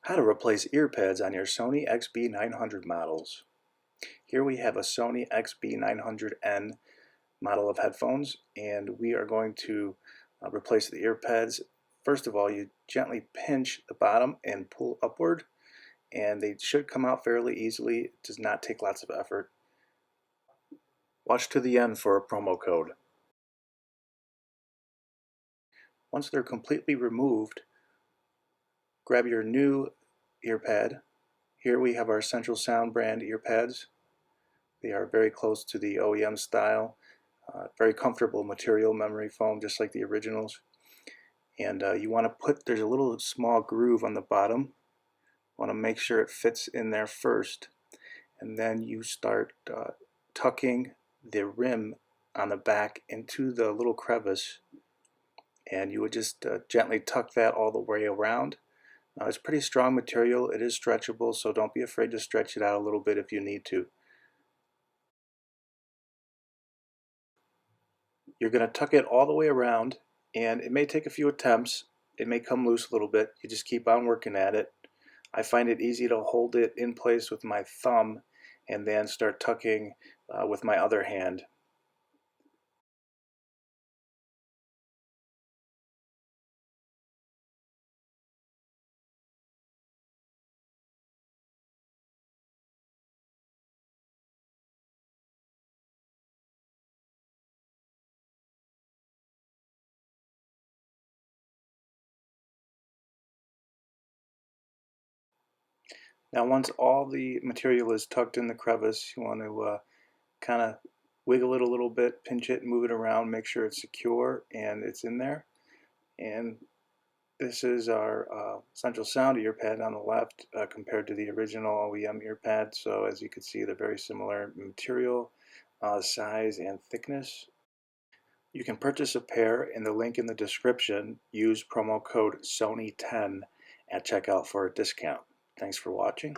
How to replace ear pads on your Sony XB900 models. Here we have a Sony XB900N model of headphones, and we are going to replace the ear pads. First of all, you gently pinch the bottom and pull upward, and they should come out fairly easily. It does not take lots of effort. Watch to the end for a promo code. Once they're completely removed, grab your new ear pad. Here we have our Central Sound brand ear pads. They are very close to the OEM style, very comfortable material, memory foam, just like the originals. And you want to there's a little small groove on the bottom. Want to make sure it fits in there first, and then you start tucking the rim on the back into the little crevice, and you would just gently tuck that all the way around. It's pretty strong material. It is stretchable, so don't be afraid to stretch it out a little bit if you need to. You're going to tuck it all the way around, and it may take a few attempts. It may come loose a little bit. You just keep on working at it. I find it easy to hold it in place with my thumb and then start tucking with my other hand. Now once all the material is tucked in the crevice, you want to kind of wiggle it a little bit, pinch it, move it around, make sure it's secure and it's in there. And this is our Central Sound ear pad on the left compared to the original OEM ear pad. So as you can see, they're very similar material, size, and thickness. You can purchase a pair in the link in the description. Use promo code SONY10 at checkout for a discount. Thanks for watching.